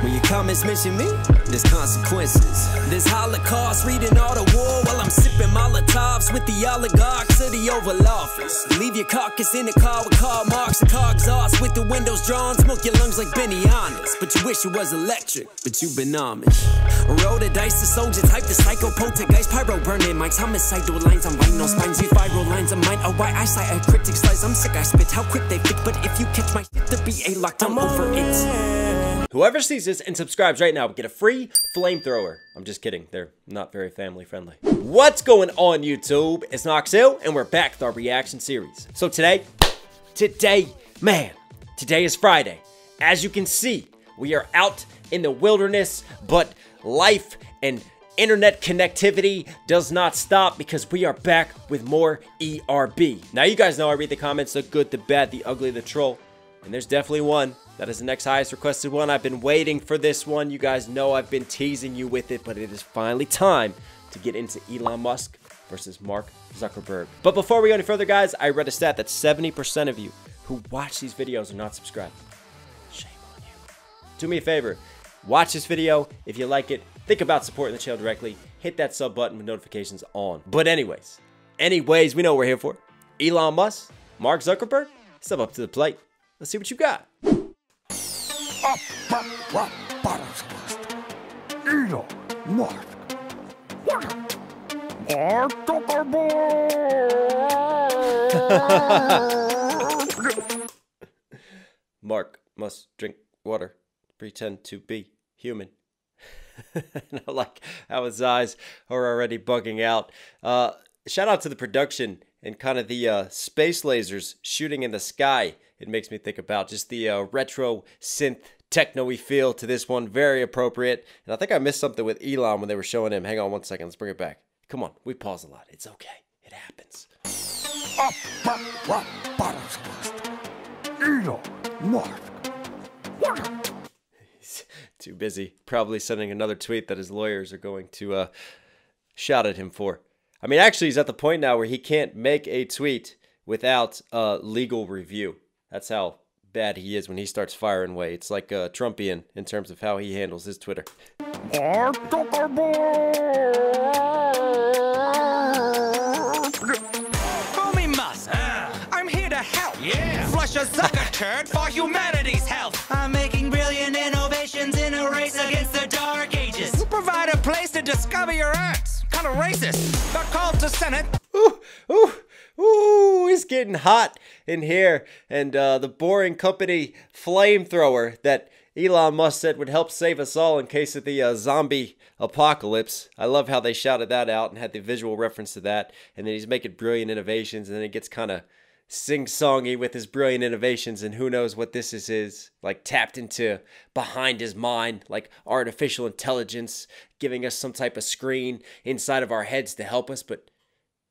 When your comments mention me, there's consequences. There's Holocaust, reading all the war while I'm sipping Molotovs with the oligarchs of the Oval Office. Leave your carcass in the car with Karl Marx and car exhaust with the windows drawn, smoke your lungs like Benny Honest. But you wish it was electric, but you've been Amish. Roll the dice, the soldier type, the psycho poltergeist, pyro burning mics. Homicidal lines, I'm writing on spines, with viral lines of mine. A white eyesight, a cryptic slice. I'm sick, I spit how quick they fit, but if you catch my shit, the BA locked, I'm over it. Whoever sees this and subscribes right now will get a free flamethrower. I'm just kidding. They're not very family friendly. What's going on, YouTube? It's Knox Hill, and we're back with our reaction series. So today is Friday. As you can see, we are out in the wilderness, but life and internet connectivity does not stop because we are back with more ERB. Now, you guys know I read the comments, the good, the bad, the ugly, the troll, and there's definitely one. That is the next highest requested one. I've been waiting for this one. You guys know I've been teasing you with it, but it is finally time to get into Elon Musk versus Mark Zuckerberg. But before we go any further, guys, I read a stat that 70% of you who watch these videos are not subscribed. Shame on you. Do me a favor. Watch this video. If you like it, think about supporting the channel directly. Hit that sub button with notifications on. But anyways, we know what we're here for. Elon Musk, Mark Zuckerberg, step up to the plate. Let's see what you got. Elon Musk. Mark Zuckerberg. Mark must drink water, pretend to be human. I like how his eyes are already bugging out. Shout out to the production and kind of the space lasers shooting in the sky. It makes me think about just the retro synth techno-y feel to this one. Very appropriate. And I think I missed something with Elon when they were showing him. Hang on one second. Let's bring it back. Come on. We pause a lot. It's okay. It happens. Elon Musk. He's too busy. Probably sending another tweet that his lawyers are going to shout at him for. I mean, actually, he's at the point now where he can't make a tweet without legal review. That's how bad he is when he starts firing away. It's like Trumpian in terms of how he handles his Twitter. Mark Zuckerberg. Call me Musk. I'm here to help. Yeah. Flush a Zucker turd for humanity's health. I'm making brilliant innovations in a race against the dark ages. Provide a place to discover your arts. Kind of racist. Got called to Senate. Ooh, it's getting hot in here. And the Boring Company flamethrower that Elon Musk said would help save us all in case of the zombie apocalypse. I love how they shouted that out and had the visual reference to that. And then he's making brilliant innovations, and then it gets kind of sing-songy with his brilliant innovations, and who knows what this is, like tapped into behind his mind, like artificial intelligence, giving us some type of screen inside of our heads to help us. But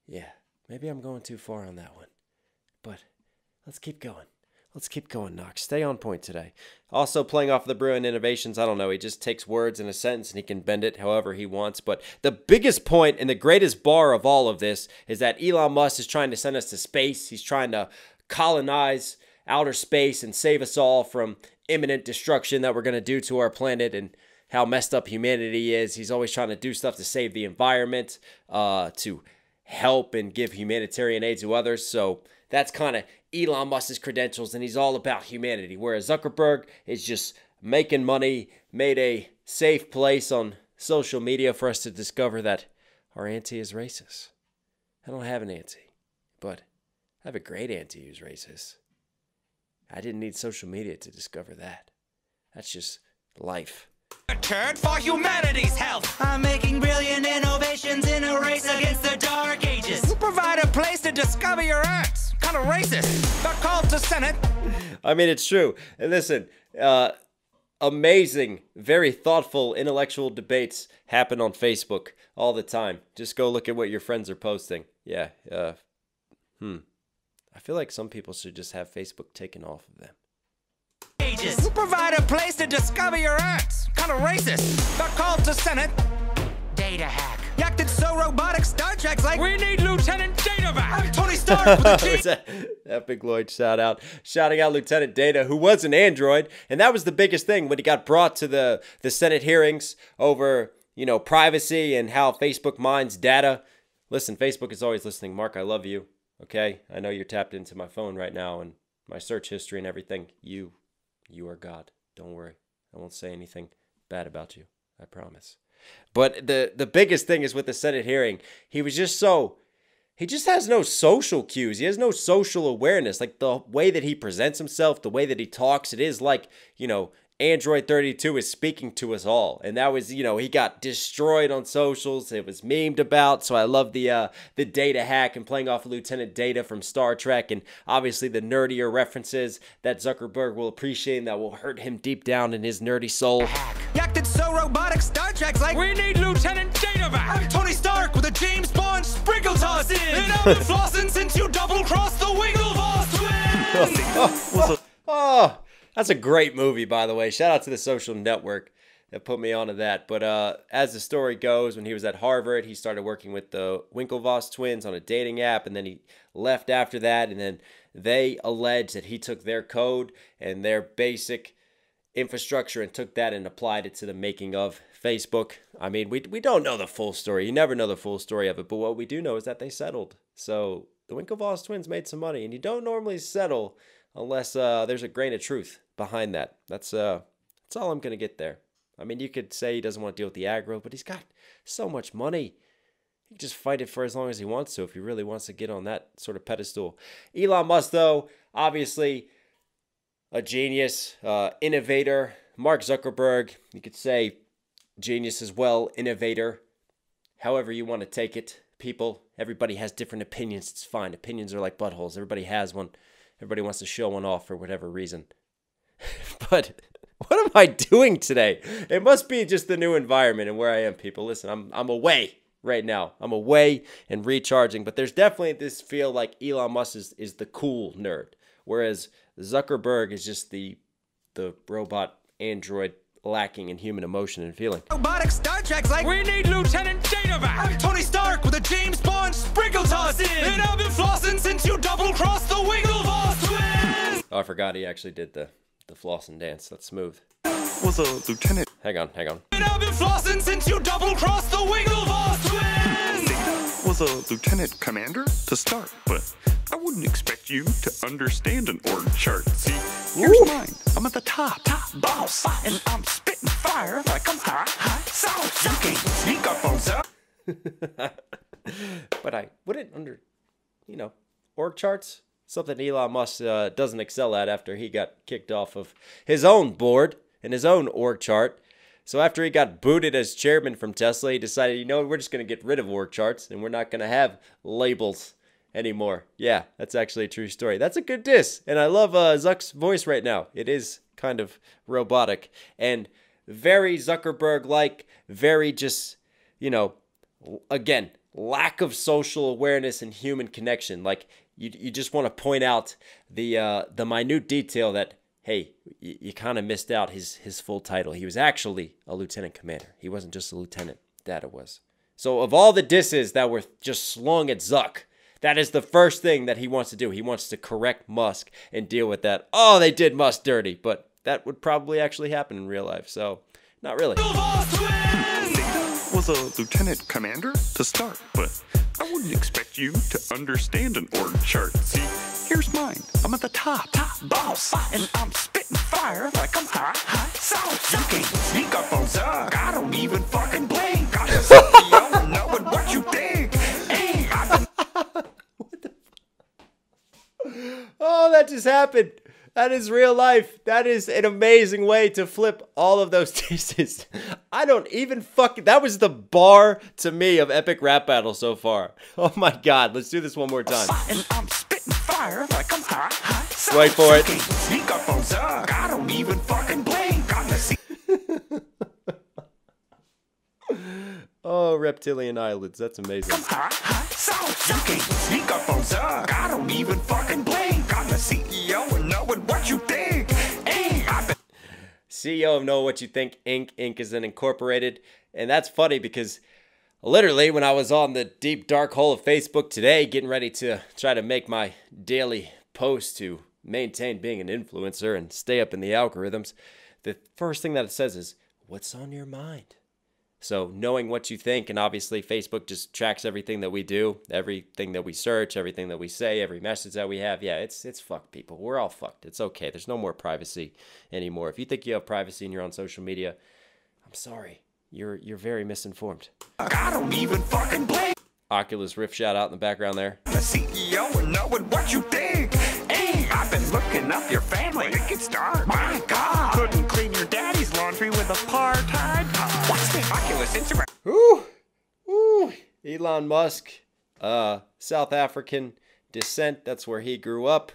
yeah. Maybe I'm going too far on that one, but let's keep going. Let's keep going, Knox. Stay on point today. Also, playing off the brilliant innovations, I don't know. He just takes words in a sentence and he can bend it however he wants. But the biggest point and the greatest bar of all of this is that Elon Musk is trying to send us to space. He's trying to colonize outer space and save us all from imminent destruction that we're going to do to our planet and how messed up humanity is. He's always trying to do stuff to save the environment, to help and give humanitarian aid to others. So that's kind of Elon Musk's credentials, and he's all about humanity. Whereas Zuckerberg is just making money, made a safe place on social media for us to discover that our auntie is racist. I don't have an auntie, but I have a great auntie who's racist. I didn't need social media to discover that. That's just life. A turd for humanity's health. I'm making brilliant innovations in a race against the dark ages. Provide a place to discover your arts. Kind of racist. Got called to Senate. I mean, it's true. And listen, amazing, very thoughtful, intellectual debates happen on Facebook all the time. Just go look at what your friends are posting. Yeah. I feel like some people should just have Facebook taken off of them. Provide a place to discover your arts. Kind of racist. Got called to Senate. Data hack. Yeah, Yacked it so robotic, Star Trek's like, we need Lieutenant Data back. I'm Tony Stark with a G. Was that Epic Lloyd shouting out Lieutenant Data, who was an android, and that was the biggest thing when he got brought to the Senate hearings over, you know, privacy and how Facebook mines data. Listen, Facebook is always listening. Mark, I love you. Okay, I know you're tapped into my phone right now and my search history and everything. You are God. Don't worry. I won't say anything bad about you. I promise. But the biggest thing is with the Senate hearing, he just has no social cues. He has no social awareness. Like the way that he presents himself, the way that he talks, it is like, you know, Android 32 is speaking to us all. And that was, you know, he got destroyed on socials. It was memed about. So I love the data hack and playing off of Lieutenant Data from Star Trek. And obviously the nerdier references that Zuckerberg will appreciate and that will hurt him deep down in his nerdy soul. Yacked it so robotic, Star Trek's like, we need Lieutenant Data back. I'm Tony Stark with a James Bond sprinkle toss in. And I've been flossing since you double-crossed the Winklevoss twins. Oh, that's a great movie, by the way. Shout out to The Social Network that put me onto that. But as the story goes, when he was at Harvard, he started working with the Winklevoss twins on a dating app, and then he left after that. And then they allege that he took their code and their basic infrastructure and took that and applied it to the making of Facebook. I mean, we don't know the full story. You never know the full story of it. But what we do know is that they settled. So the Winklevoss twins made some money, and you don't normally settle unless there's a grain of truth behind that. That's all I'm going to get there. I mean, you could say he doesn't want to deal with the aggro, but he's got so much money. He can just fight it for as long as he wants to if he really wants to get on that sort of pedestal. Elon Musk, though, obviously a genius, innovator. Mark Zuckerberg, you could say genius as well, innovator. However you want to take it. People, everybody has different opinions. It's fine. Opinions are like buttholes. Everybody has one. Everybody wants to show one off for whatever reason. But what am I doing today? It must be just the new environment and where I am, people. Listen, I'm away right now. I'm away and recharging. But there's definitely this feel like Elon Musk is the cool nerd, whereas Zuckerberg is just the robot android lacking in human emotion and feeling. Robotic Star Trek's like, we need Lieutenant Data back. I'm Tony Stark with a James Bond sprinkle toss in. And I've been flossing since you double-crossed the Winklevoss twins. Oh, I forgot he actually did the flossing dance. That's smooth. Was a lieutenant. Hang on. And I've been flossing since you double-crossed the Winklevoss twins. Was a lieutenant commander to start, but I wouldn't expect you to understand an org chart. See, here's mine. I'm at the top boss, and I'm spitting fire like I'm hot sauce. You can't sneak up on some. But I wouldn't org charts, something Elon Musk doesn't excel at after he got kicked off of his own board and his own org chart. So after he got booted as chairman from Tesla, he decided, we're just going to get rid of org charts and we're not going to have labels anymore. Yeah, that's actually a true story. That's a good diss. And I love Zuck's voice right now. It is kind of robotic and very Zuckerberg-like, very just, again, lack of social awareness and human connection. Like you just want to point out the minute detail that, hey, you kind of missed out his full title. He was actually a lieutenant commander. He wasn't just a lieutenant. Data was. So of all the disses that were just slung at Zuck, that is the first thing that he wants to do. He wants to correct Musk and deal with that. Oh, they did Musk dirty, but that would probably actually happen in real life. So not really. Was a lieutenant commander to start, but I wouldn't expect you to understand an org chart. See, here's mine. I'm at the top boss, and I'm spitting fire like I'm hot sauce. You can't sneak up on Zuck. I don't even fucking blink. I'm the CEO knowing what you think. Hey, Oh, that just happened. That is real life. That is an amazing way to flip all of those disses. I don't even that was the bar to me of epic rap battle so far. Oh my God. Let's do this one more time. And I'm spitting fire like I'm hot sauce. Wait for it. You can't sneak up on Zuck. I don't even fucking blink. I'm the Oh, reptilian eyelids. That's amazing. hot sauce. You can't sneak up on Zuck. I don't even fucking blink. I'm the CEO and knowing what you think. Hey, CEO of Know What You Think, Inc. Inc. is then incorporated. And that's funny because literally, when I was on the deep dark hole of Facebook today, getting ready to try to make my daily post to maintain being an influencer and stay up in the algorithms, the first thing that it says is, what's on your mind? So knowing what you think, and obviously Facebook just tracks everything that we do, everything that we search, everything that we say, every message that we have. Yeah, it's fucked, people. We're all fucked. It's okay. There's no more privacy anymore. If you think you have privacy and you're on social media, I'm sorry. You're very misinformed. I don't even fucking blink. Oculus Rift shout out in the background there. The CEO and knowing what you think. Hey, I've been looking up your family. It can start. My God, couldn't clean your daddy's laundry with apartheid. What's the Oculus Instagram? Ooh, Elon Musk, South African descent. That's where he grew up.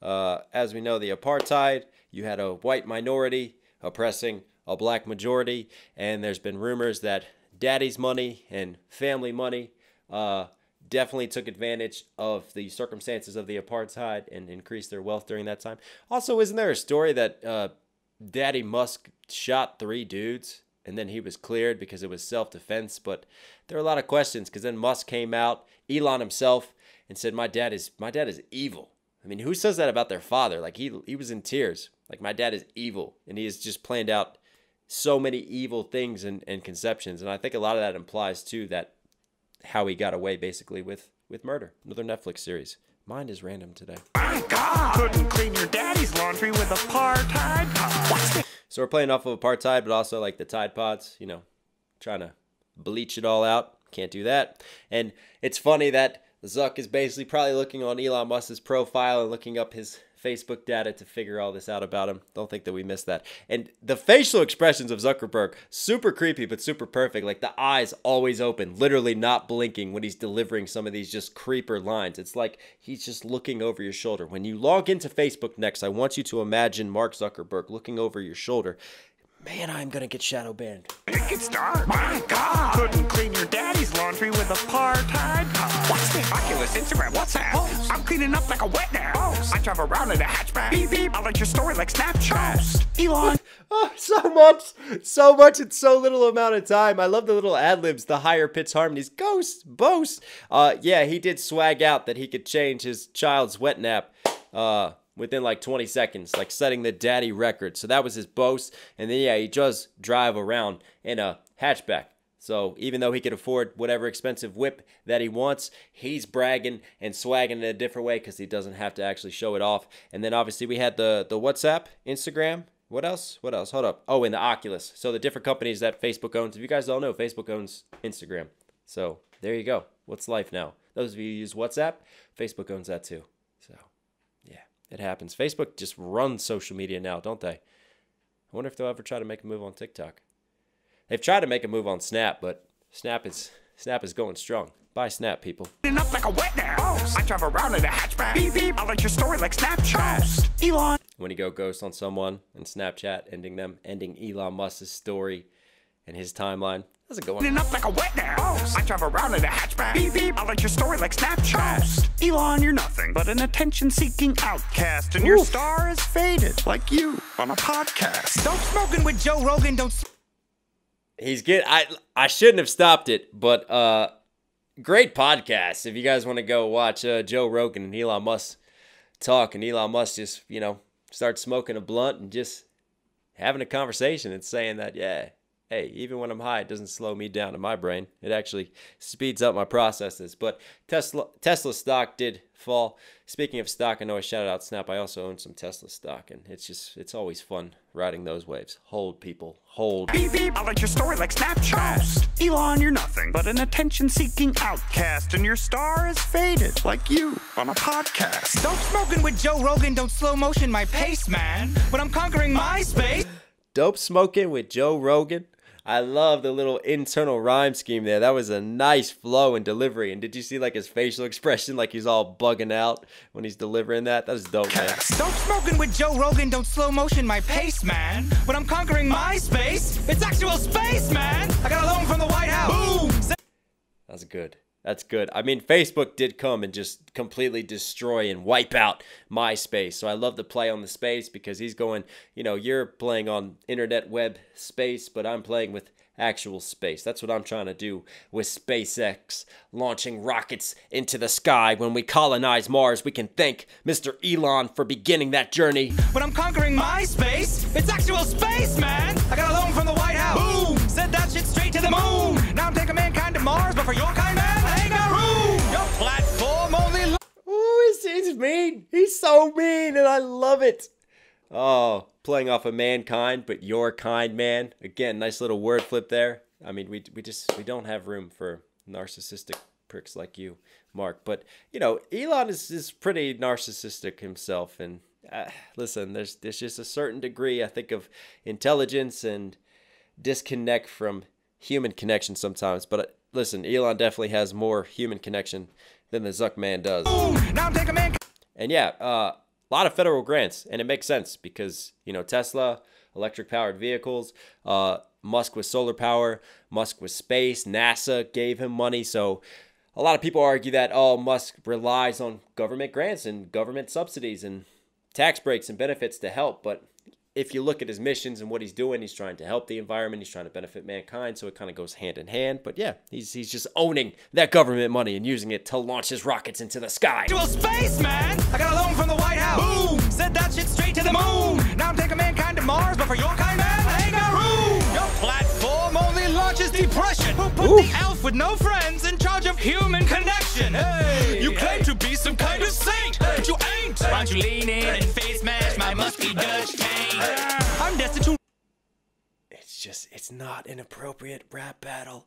As we know, the apartheid. You had a white minority oppressing a black majority, and there's been rumors that daddy's money and family money definitely took advantage of the circumstances of the apartheid and increased their wealth during that time. Also, isn't there a story that Daddy Musk shot 3 dudes and then he was cleared because it was self-defense? But there are a lot of questions, because then Musk came out, Elon himself, and said, my dad is evil. I mean, who says that about their father? Like, he was in tears. Like, my dad is evil, and he has just planned out so many evil things and conceptions. And I think a lot of that implies too that how he got away basically with murder. Another Netflix series. Mind is random today. My God, couldn't clean your daddy's laundry with apartheid. So we're playing off of apartheid, but also like the Tide Pods, you know, trying to bleach it all out. Can't do that. And it's funny that Zuck is basically probably looking on Elon Musk's profile and looking up his Facebook data to figure all this out about him. Don't think that we missed that. And the facial expressions of Zuckerberg, super creepy, but super perfect. Like the eyes always open, literally not blinking when he's delivering some of these just creeper lines. It's like he's just looking over your shoulder. When you log into Facebook next, I want you to imagine Mark Zuckerberg looking over your shoulder. Man, I'm going to get shadow banned. It can start. My God, couldn't clean your daddy's laundry with apartheid. What's the Oculus Instagram? What's that? I'm cleaning up like a wet now. I drive around in a hatchback. Beep, beep. I like your story like Snapchat. Elon. Oh, so much in so little amount of time. I love the little ad-libs, the higher pitch harmonies. Ghost, boast. Yeah, he did swag out that he could change his child's wet nap within like 20 seconds, like setting the daddy record. So that was his boast. And then, yeah, he does drive around in a hatchback. So even though he could afford whatever expensive whip that he wants, he's bragging and swagging in a different way because he doesn't have to actually show it off. And then obviously we had the WhatsApp, Instagram. What else? Hold up. Oh, and the Oculus. So the different companies that Facebook owns. If you guys don't know, Facebook owns Instagram. So there you go. What's life now? Those of you who use WhatsApp, Facebook owns that too. So yeah, it happens. Facebook just runs social media now, don't they? I wonder if they'll ever try to make a move on TikTok. They've tried to make a move on Snap, but Snap is going strong. Buy Snap, people. Up like a wet now. I drive around in a hatchback. Beep, beep. I like your story like Snapchat. Elon. When you go ghost on someone and Snapchat, ending Elon Musk's story and his timeline. How's it going? Up like a wet now. I drive around in a hatchback. Beep, beep. I like your story like Snapchat. Elon, you're nothing but an attention-seeking outcast, and your star is faded like you on a podcast. Don't smoking with Joe Rogan. Don't. He's good. I shouldn't have stopped it, but great podcast. If you guys want to go watch Joe Rogan and Elon Musk talk, and Elon Musk just, you know, start smoking a blunt and just having a conversation and saying that, yeah, hey, even when I'm high, it doesn't slow me down in my brain. It actually speeds up my processes. But Tesla stock did fall. Speaking of stock, I know I shouted out Snap. I also own some Tesla stock, and it's always fun riding those waves. Hold, people. Hold. Beep, beep. I like your story like Snapchat. Elon, you're nothing but an attention-seeking outcast, and your star is faded like you on a podcast. Don't smoking with Joe Rogan. Don't slow motion my pace, man. But I'm conquering my space. Dope smoking with Joe Rogan. I love the little internal rhyme scheme there. That was a nice flow and delivery. And did you see like his facial expression, like he's all bugging out when he's delivering that? That was dope, man. Don't smoking with Joe Rogan. Don't slow motion my pace, man. But I'm conquering my space. It's actual space, man. I got a loan from the White House. Boom. That's good. That's good. I mean, Facebook did come and just completely destroy and wipe out MySpace. So I love the play on the space because he's going, you know, you're playing on internet web space, but I'm playing with actual space. That's what I'm trying to do with SpaceX, launching rockets into the sky. When we colonize Mars, we can thank Mr. Elon for beginning that journey. When I'm conquering my space, it's actual space, man. I got a loan from the White House. Boom! Sent that shit straight to the moon. Now I'm taking mankind to Mars, but for your kind, man, I ain't got room. Your platform only... Ooh, he's mean. He's so mean, and I love it. Oh, playing off of mankind, but your kind, man. Again, nice little word flip there. I mean, we don't have room for narcissistic pricks like you, Mark. But, you know, Elon is pretty narcissistic himself. And listen, there's just a certain degree, I think, of intelligence and disconnect from human connection sometimes. But listen, Elon definitely has more human connection than the Zuck man does. Now I'm taking mankind. And yeah, a lot of federal grants, and it makes sense because, you know, Tesla, electric-powered vehicles, Musk with solar power, Musk with space, NASA gave him money. So a lot of people argue that, oh, Musk relies on government grants and government subsidies and tax breaks and benefits to help. But if you look at his missions and what he's doing, he's trying to help the environment, he's trying to benefit mankind, so it kind of goes hand in hand. But yeah, he's just owning that government money and using it to launch his rockets into the sky. Actual space, man. I got a loan from the White House. Boom! Sent that shit straight to the moon. Now I'm taking mankind to Mars, but for your kind, man, I ain't got room. Your platform only launches depression. Who put the elf with no friends in charge of human connection? Hey, you claim to be some kind of saint, but you ain't. Why don't you lean in and face mash my musky Dutch taint? I'm destined to... It's not an appropriate rap battle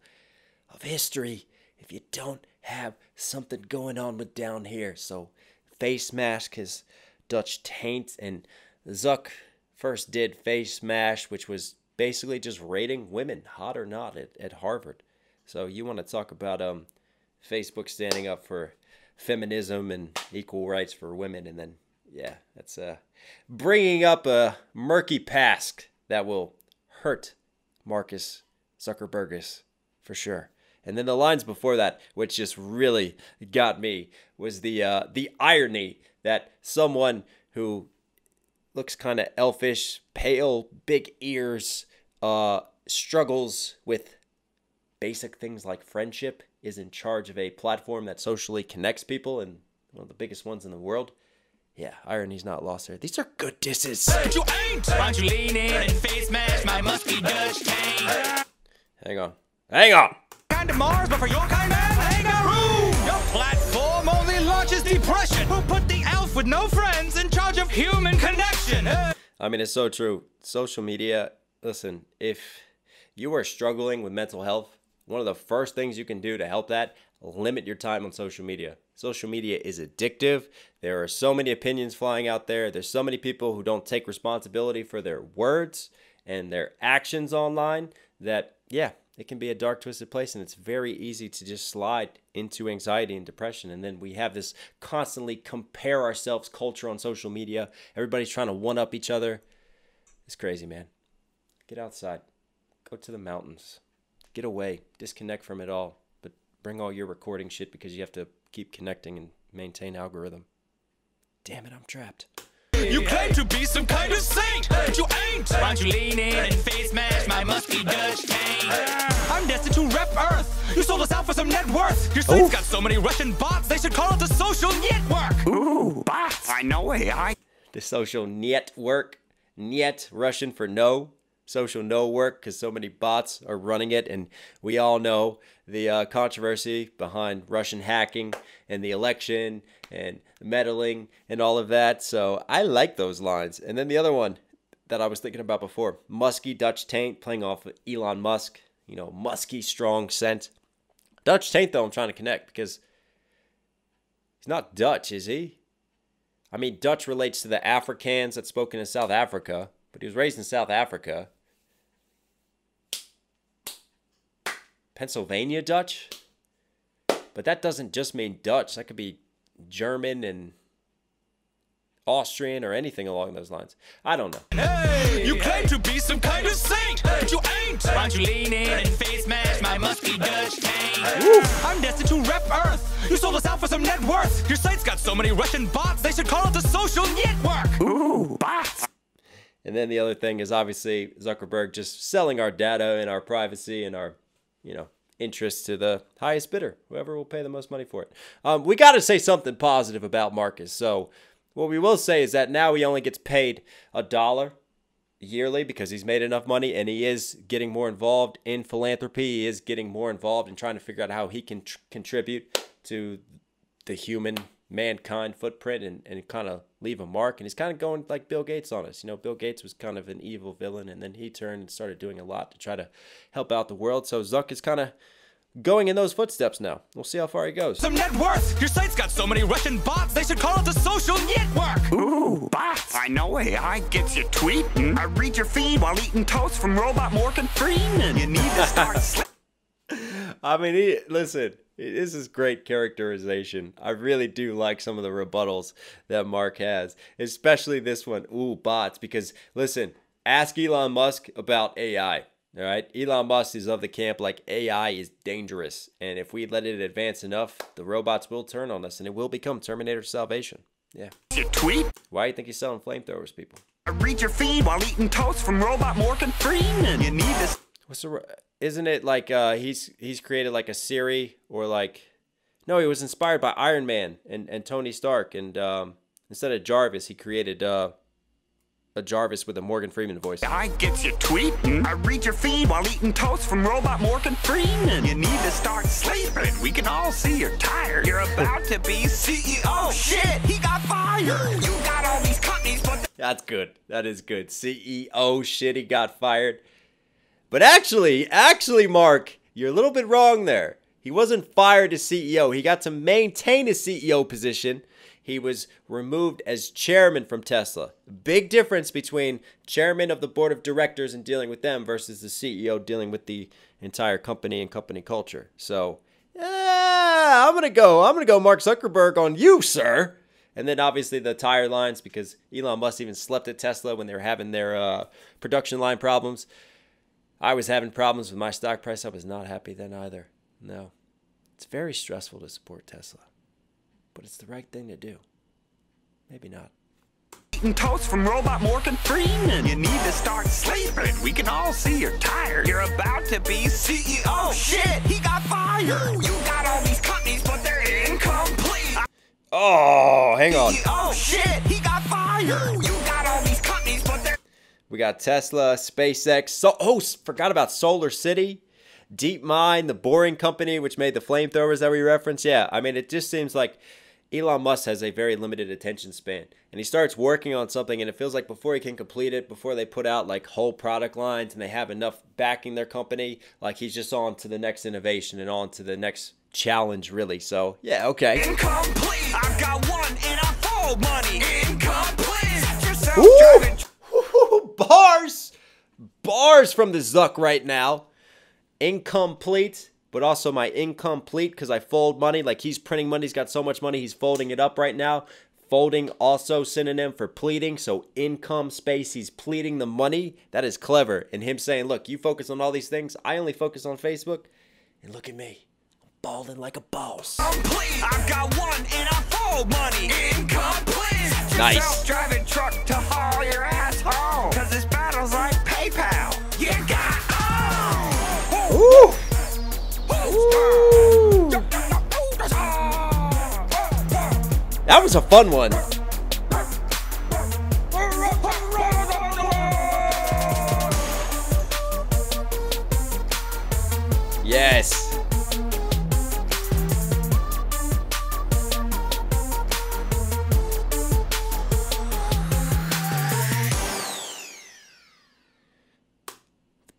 of history if you don't have something going on with down here. So Face Mask his Dutch taint, and Zuck first did Face Mash, which was basically just rating women, hot or not, at Harvard. So you want to talk about Facebook standing up for feminism and equal rights for women, and then, yeah, that's bringing up a murky past that will hurt Marcus Zuckerbergus for sure. And then the lines before that, which just really got me, was the irony that someone who looks kind of elfish, pale, big ears, struggles with basic things like friendship, is in charge of a platform that socially connects people and one of the biggest ones in the world. Yeah, irony's not lost there. These are good disses. But you ain't. Why don't you lean in and face mash my musky Dutch taint? Hang on. Hang on. Kind of Mars, but for your kind, man, I ain't got room. Your platform only launches depression. Who put the elf with no friends in charge of human connection? I mean, it's so true. Social media, listen, if you are struggling with mental health, one of the first things you can do to help that, limit your time on social media. Social media is addictive. There are so many opinions flying out there. There's so many people who don't take responsibility for their words and their actions online that, yeah, it can be a dark, twisted place, and it's very easy to just slide into anxiety and depression. And then we have this constantly compare ourselves culture on social media. Everybody's trying to one-up each other. It's crazy, man. Get outside. Go to the mountains. Get away. Disconnect from it all. But bring all your recording shit because you have to keep connecting and maintain algorithm. Damn it, I'm trapped. You claim to be some kind of saint, but you ain't. Why don't you lean in and face mash my musky Dutch taint? I'm destined to rep Earth. You sold us out for some net worth. Your site's got so many Russian bots, they should call it the social network. Ooh, bots. I know AI. The social network. Niet, Russian for no. Social no work because so many bots are running it, and we all know the controversy behind Russian hacking and the election and meddling and all of that. So I like those lines. And then the other one that I was thinking about before, musky Dutch taint, playing off of Elon Musk, you know, musky strong scent. Dutch taint, though, I'm trying to connect because he's not Dutch, is he? I mean, Dutch relates to the Afrikaans that's spoken in South Africa, but he was raised in South Africa. Pennsylvania Dutch? But that doesn't just mean Dutch. That could be German and Austrian or anything along those lines. I don't know. Hey, you claim to be some kind of saint, but you ain't. Why don't you lean in and face mash my musky Dutch taint? I'm destined to rep Earth. You sold us out for some net worth. Your site's got so many Russian bots, they should call it the social network. Ooh, bots. And then the other thing is obviously Zuckerberg just selling our data and our privacy and our, interests to the highest bidder, whoever will pay the most money for it. We got to say something positive about Marcus. So what we will say is that now he only gets paid $1 yearly because he's made enough money, and he is getting more involved in philanthropy. He is getting more involved in trying to figure out how he can contribute to the human mankind footprint and kind of leave a mark. And he's kind of going like Bill Gates on us. Bill Gates was kind of an evil villain, and then he turned and started doing a lot to try to help out the world. So Zuck is kind of going in those footsteps now. We'll see how far he goes. Some net worth. Your site's got so many Russian bots, they should call it the social network. Ooh, bots. I know AI gets you tweeting. I read your feed while eating toast from Robot Morgan Freeman. You need to start I mean, listen, this is great characterization. I really do like some of the rebuttals that Mark has, especially this one, ooh, bots, because listen, ask Elon Musk about AI. All right, Elon Musk is of the camp like AI is dangerous, and if we let it advance enough, the robots will turn on us, and it will become Terminator salvation. Yeah. You tweet. Why do you think he's selling flamethrowers, people? I read your feed while eating toast from Robot Morgan Freeman. You need to. Isn't it like he's created like a Siri or like? No, he was inspired by Iron Man and Tony Stark, and instead of Jarvis, he created a Jarvis with a Morgan Freeman voice. I get you tweeting. I read your feed while eating toast from Robot Morgan Freeman. You need to start sleeping. We can all see you're tired. You're about to be CEO. Shit, he got fired. You got all these companies, but that's good. That is good. CEO shit, he got fired. But actually, Mark, you're a little bit wrong there. He wasn't fired as CEO. He got to maintain his CEO position. He was removed as chairman from Tesla. Big difference between chairman of the board of directors and dealing with them versus the CEO dealing with the entire company and company culture. So, I'm gonna go Mark Zuckerberg on you, sir. And then obviously the tire lines, because Elon Musk even slept at Tesla when they were having their production line problems. I was having problems with my stock price. I was not happy then either. No, it's very stressful to support Tesla. But it's the right thing to do. Maybe not. eating toast from Robot Morgan Freeman. You need to start sleeping. We can all see you're tired. You're about to be CEO. Shit, he got fired. You got all these companies, but they're incomplete. Oh, hang on. Oh shit, he got fired. You got all these companies, but they're... We got Tesla, SpaceX. Forgot about Solar City. DeepMind, the Boring Company, which made the flamethrowers that we referenced. Yeah, I mean, it just seems like Elon Musk has a very limited attention span. And he starts working on something, and it feels like before he can complete it, before they put out like whole product lines and they have enough backing their company, like he's just on to the next innovation and on to the next challenge, really. So, yeah, okay. Incomplete. I've got one and I fold money. Incomplete. Set yourself Ooh! driving. Bars from the Zuck right now. Incomplete, but also my incomplete because I fold money. Like he's printing money. He's got so much money. He's folding it up right now. Folding also synonym for pleading. So income space. He's pleading the money. That is clever. And him saying, look, you focus on all these things. I only focus on Facebook. And look at me. I'm balling like a boss. Incomplete. I've got one and I fold money. Incomplete. Set Nice. yourself driving truck to haul your ass home. Cause this battle's like PayPal. You got Ooh. Ooh. That was a fun one. Yes.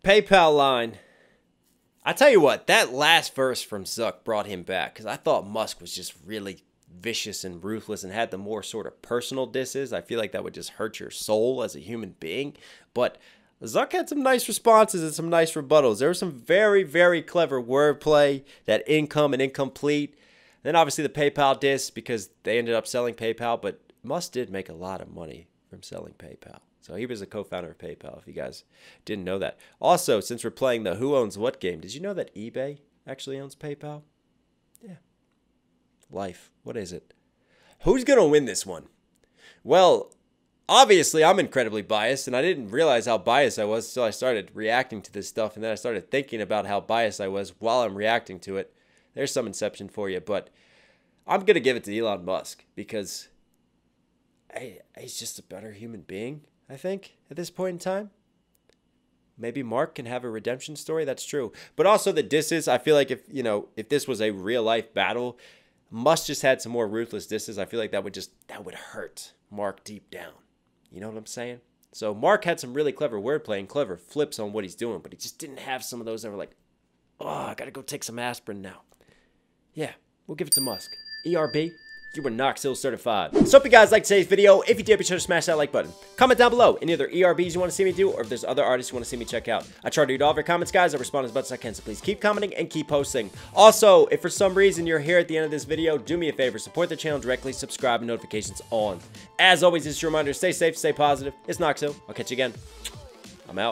PayPal line. I tell you what, that last verse from Zuck brought him back because I thought Musk was just really vicious and ruthless and had the more sort of personal disses. I feel like that would just hurt your soul as a human being. But Zuck had some nice responses and some nice rebuttals. There was some very, very clever wordplay, that income and incomplete. And then obviously the PayPal diss because they ended up selling PayPal, but Musk did make a lot of money from selling PayPal. So he was a co-founder of PayPal, if you guys didn't know that. Also, since we're playing the Who Owns What game, did you know that eBay actually owns PayPal? Yeah. Life. What is it? Who's going to win this one? Well, obviously, I'm incredibly biased, and I didn't realize how biased I was until I started reacting to this stuff, and then I started thinking about how biased I was while I'm reacting to it. There's some inception for you, but I'm going to give it to Elon Musk because he's just a better human being, I think, at this point in time. Maybe Mark can have a redemption story. That's true. But also the disses, I feel like if this was a real life battle, Musk just had some more ruthless disses. I feel like that would hurt Mark deep down. You know what I'm saying? So Mark had some really clever wordplay and clever flips on what he's doing, but he just didn't have some of those that were like, oh, I got to go take some aspirin now. Yeah, we'll give it to Musk. ERB, you were Knox Hill certified. So if you guys liked today's video, if you did, be sure to smash that like button. Comment down below any other ERBs you want to see me do, or if there's other artists you want to see me check out. I try to read all of your comments, guys. I respond as much as I can, so please keep commenting and keep posting. Also, if for some reason you're here at the end of this video, do me a favor, support the channel directly, subscribe, and notifications on. As always, this is your reminder, stay safe, stay positive. It's Knox Hill. I'll catch you again. I'm out.